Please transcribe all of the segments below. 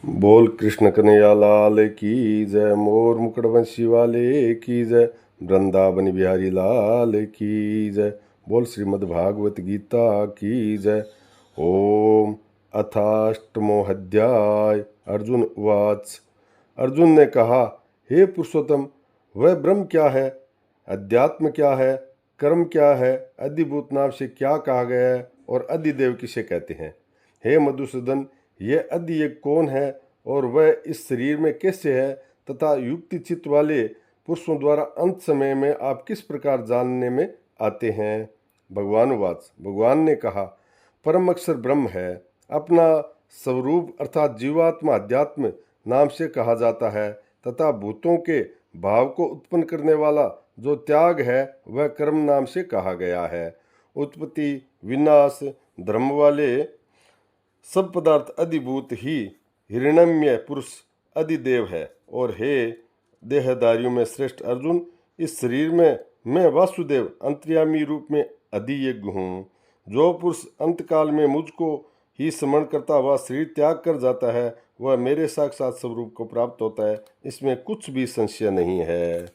बोल कृष्ण कन्हैया लाल की जय। मोर मुकुटवंशी वाले की जय। वृंदावन बिहारी लाल की जय। बोल श्रीमद् भागवत गीता की जय। ओम अथाष्टमो अध्याय। अर्जुन उवाच। अर्जुन ने कहा, हे पुरुषोत्तम, वह ब्रह्म क्या है, अध्यात्म क्या है, कर्म क्या है, अधिभूत नाम से क्या कहा गया है और अधिदेव किसे कहते हैं। हे मधुसूदन, ये अधियज्ञ कौन है और वह इस शरीर में कैसे है, तथा युक्ति चित्त वाले पुरुषों द्वारा अंत समय में आप किस प्रकार जानने में आते हैं। भगवान ने कहा, परम अक्षर ब्रह्म है, अपना स्वरूप अर्थात जीवात्मा अध्यात्म नाम से कहा जाता है, तथा भूतों के भाव को उत्पन्न करने वाला जो त्याग है वह कर्म नाम से कहा गया है। उत्पत्ति विनाश धर्म वाले सब पदार्थ अधिभूत ही हिरण्यमय पुरुष अधिदेव है। और हे देहधारियों में श्रेष्ठ अर्जुन, इस शरीर में मैं वासुदेव अंतर्यामी रूप में अधियज्ञ हूँ। जो पुरुष अंतकाल में मुझको ही स्मरण करता हुआ शरीर त्याग कर जाता है वह मेरे साक्षात स्वरूप को प्राप्त होता है, इसमें कुछ भी संशय नहीं है।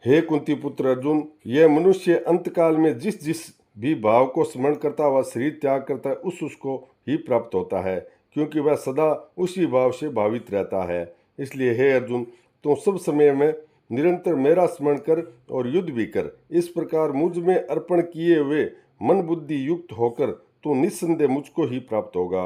हे कुंती पुत्र अर्जुन, यह मनुष्य अंतकाल में जिस जिस भी भाव को स्मरण करता हुआ शरीर त्याग करता है उसको ही प्राप्त होता है, क्योंकि वह सदा उसी भाव से भावित रहता है। इसलिए हे अर्जुन, तुम सब समय में निरंतर मेरा स्मरण कर और युद्ध भी कर। इस प्रकार मुझ में अर्पण किए हुए मन बुद्धि युक्त होकर तू निस्संदेह मुझको ही प्राप्त होगा।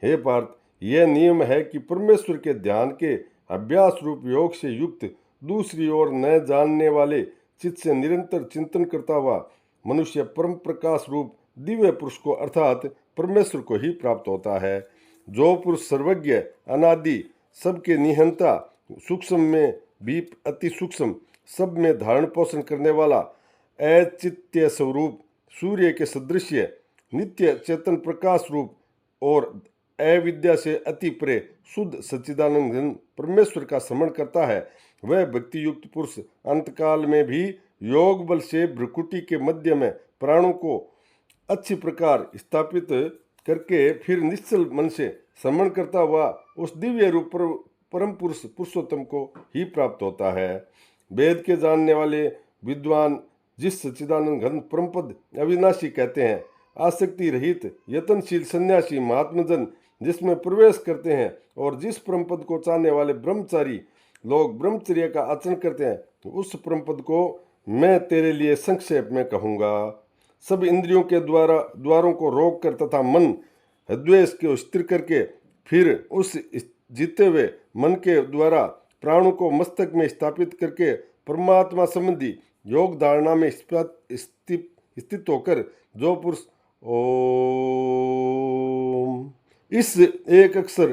हे पार्थ, यह नियम है कि परमेश्वर के ध्यान के अभ्यास रूप योग से युक्त दूसरी ओर न जानने वाले चित्त से निरंतर चिंतन करता हुआ मनुष्य परम प्रकाश रूप दिव्य पुरुष को अर्थात परमेश्वर को ही प्राप्त होता है। जो पुरुष सर्वज्ञ अनादि सबके निहंता सूक्ष्म में भी अति सूक्ष्म सब में धारण पोषण करने वाला अचित्य स्वरूप सूर्य के सदृश नित्य चेतन प्रकाश रूप और अविद्या से अति परे शुद्ध सच्चिदानंद घन परमेश्वर का स्मरण करता है, वह भक्ति युक्त पुरुष अंतकाल में भी योग बल से भ्रुकुटी के मध्य में प्राणों को अच्छी प्रकार स्थापित करके फिर निश्चल मन से स्मरण करता हुआ उस दिव्य रूप परम पुरुष पुरुषोत्तम को ही प्राप्त होता है। वेद के जानने वाले विद्वान जिस सच्चिदानंद घन परमपद अविनाशी कहते हैं, आसक्ति रहित यतनशील सन्यासी महात्मजन जिसमें प्रवेश करते हैं और जिस परमपद को चाहने वाले ब्रह्मचारी लोग ब्रह्मचर्य का आचरण करते हैं, तो उस परमपद को मैं तेरे लिए संक्षेप में कहूँगा। सब इंद्रियों के द्वारों को रोक कर तथा मन द्वेष को स्थिर करके फिर उस जीते हुए मन के द्वारा प्राणों को मस्तक में स्थापित करके परमात्मा संबंधी योग धारणा में स्थित होकर जो पुरुष ओम इस एक अक्षर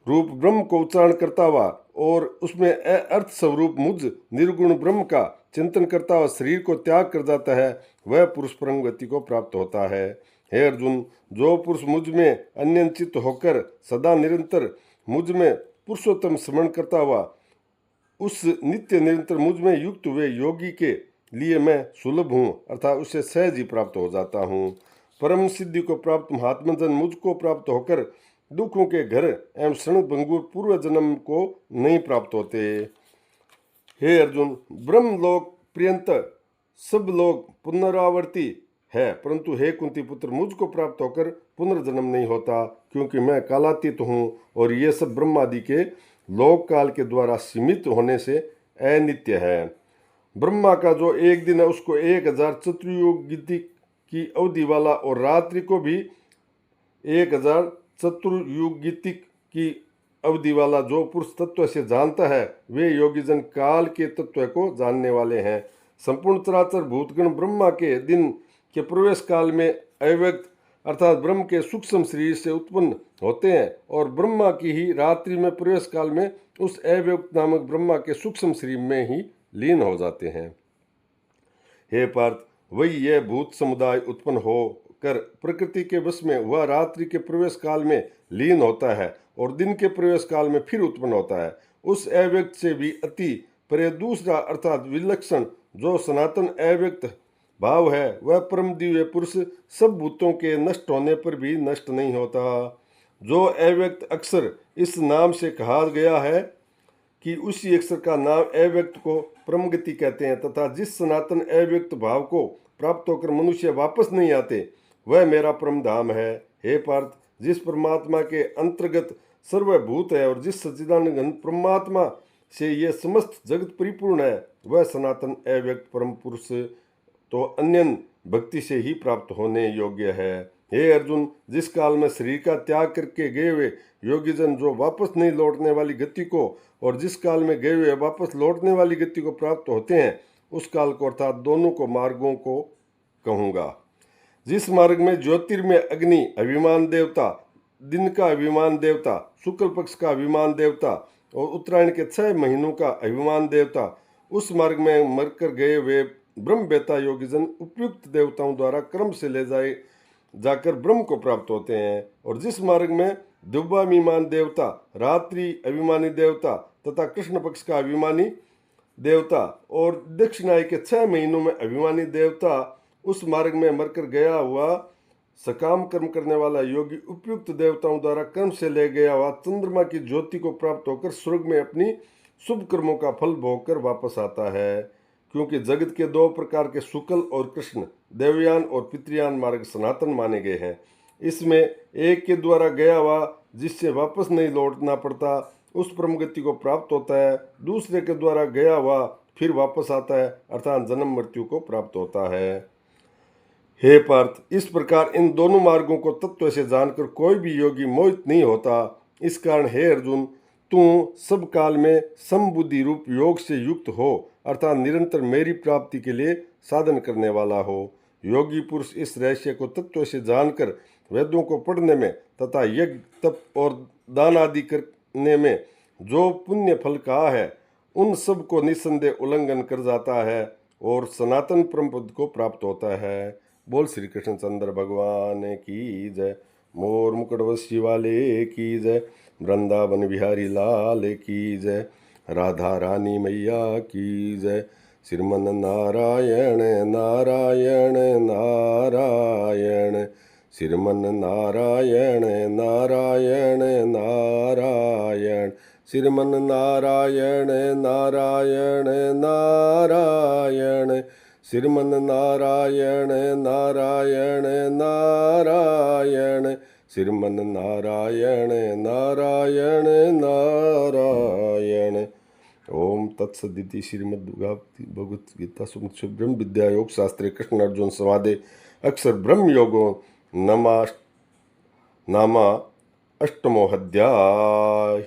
रूप ब्रह्म को उच्चारण करता हुआ और उसमें अर्थ स्वरूप मुझ निर्गुण ब्रह्म का चिंतन करता हुआ शरीर को त्याग कर जाता है, वह पुरुष परम गति को प्राप्त होता है। हे अर्जुन, जो पुरुष मुझ में अन्यंचित होकर सदा निरंतर मुझ में पुरुषोत्तम स्मरण करता हुआ उस नित्य निरंतर मुझ में युक्त हुए योगी के लिए मैं सुलभ हूँ, अर्थात उससे सहज ही प्राप्त हो जाता हूँ। परम सिद्धि को प्राप्त महात्मजन मुझको प्राप्त होकर दुखों के घर एवं क्षण भंगुर पूर्व जन्म को नहीं प्राप्त होते। हे अर्जुन, ब्रह्मलोक पर्यंत सब लोग पुनरावर्ती है, परंतु हे कुंती पुत्र, मुझको प्राप्त होकर पुनर्जन्म नहीं होता, क्योंकि मैं कालातीत हूँ और ये सब ब्रह्मादि के लोक काल के द्वारा सीमित होने से अनित्य है। ब्रह्मा का जो एक दिन है उसको 1000 चतुर्युग की अवधि वाला और रात्रि को भी 1000 चतुर्युगितिक की अवधि वाला जो पुरुष तत्व से जानता है, वे योगीजन काल के तत्व को जानने वाले हैं। संपूर्ण चराचर भूतगण ब्रह्मा के दिन के प्रवेश काल में अव्यक्त अर्थात ब्रह्म के सूक्ष्म शरीर से उत्पन्न होते हैं और ब्रह्मा की ही रात्रि में प्रवेश काल में उस अव्यक्त नामक ब्रह्मा के सूक्ष्म शरीर में ही लीन हो जाते हैं। हे पार्थ, वही यह भूत समुदाय उत्पन्न हो कर प्रकृति के वश में वह रात्रि के प्रवेश काल में लीन होता है और दिन के प्रवेश काल में फिर उत्पन्न होता है। उस अव्यक्त से भी अति परे दूसरा अर्थात विलक्षण जो सनातन अव्यक्त भाव है वह परम दिव्य पुरुष सब भूतों के नष्ट होने पर भी नष्ट नहीं होता। जो अव्यक्त अक्षर इस नाम से कहा गया है कि उसी अक्षर का नाम अव्यक्त को परम गति कहते हैं, तथा जिस सनातन अव्यक्त भाव को प्राप्त होकर मनुष्य वापस नहीं आते वह मेरा परम धाम है। हे पार्थ, जिस परमात्मा के अंतर्गत सर्वभूत है और जिस सच्चिदानंद परमात्मा से ये समस्त जगत परिपूर्ण है, वह सनातन अव्यक्त परम पुरुष तो अन्य भक्ति से ही प्राप्त होने योग्य है। हे अर्जुन, जिस काल में शरीर का त्याग करके गए हुए योगीजन जो वापस नहीं लौटने वाली गति को और जिस काल में गए हुए वापस लौटने वाली गति को प्राप्त होते हैं, उस काल को अर्थात दोनों को मार्गों को कहूँगा। जिस मार्ग में ज्योतिर्मय अग्नि अभिमान देवता, दिन का अभिमान देवता, शुक्ल पक्ष का अभिमान देवता और उत्तरायण के 6 महीनों का अभिमान देवता, उस मार्ग में मरकर गए हुए ब्रह्म बेता योगीजन उपयुक्त देवताओं द्वारा क्रम से ले जाकर ब्रह्म को प्राप्त होते हैं। और जिस मार्ग में दिव्याभिमान देवता, रात्रि अभिमानी देवता तथा कृष्ण पक्ष का अभिमानी देवता और दक्षिणाय के 6 महीनों में अभिमानी देवता, उस मार्ग में मरकर गया हुआ सकाम कर्म करने वाला योगी उपयुक्त देवताओं द्वारा कर्म से ले गया हुआ चंद्रमा की ज्योति को प्राप्त होकर स्वर्ग में अपनी शुभ कर्मों का फल भोगकर वापस आता है। क्योंकि जगत के 2 प्रकार के शुक्ल और कृष्ण, देवयान और पितृयान मार्ग सनातन माने गए हैं। इसमें एक के द्वारा गया हुआ जिससे वापस नहीं लौटना पड़ता उस परम गति को प्राप्त होता है, दूसरे के द्वारा गया हुआ फिर वापस आता है अर्थात जन्म मृत्यु को प्राप्त होता है। हे पार्थ, इस प्रकार इन दोनों मार्गों को तत्व से जानकर कोई भी योगी मोहित नहीं होता। इस कारण हे अर्जुन, तू सब काल में समबुद्धि रूप योग से युक्त हो अर्थात निरंतर मेरी प्राप्ति के लिए साधन करने वाला हो। योगी पुरुष इस रहस्य को तत्व से जानकर वेदों को पढ़ने में तथा यज्ञ तप और दान आदि करने में जो पुण्य फल कहा है उन सब को निस्संदेह उल्लंघन कर जाता है और सनातन परम पद को प्राप्त होता है। बोल श्री कृष्णचंद्र भगवान की जय। मोर मुकुटवशी वाले की जय। वृंदावन बिहारी लाल की जय। राधा रानी मैया की जय। श्रीमन नारायण नारायण नारायण, श्रीमन नारायण नारायण नारायण, श्रीमन नारायण नारायण नारायण, श्रीमन नारायण नारायण नारायण, श्रीमन नारायण नारायण नारायण। ओम तत्सदिति श्रीमद्भगवत गीता सुमति ब्रह्म विद्या योग शास्त्रे कृष्ण अर्जुन संवादे अक्षर ब्रह्म योगो नामा अष्टमो अध्याय।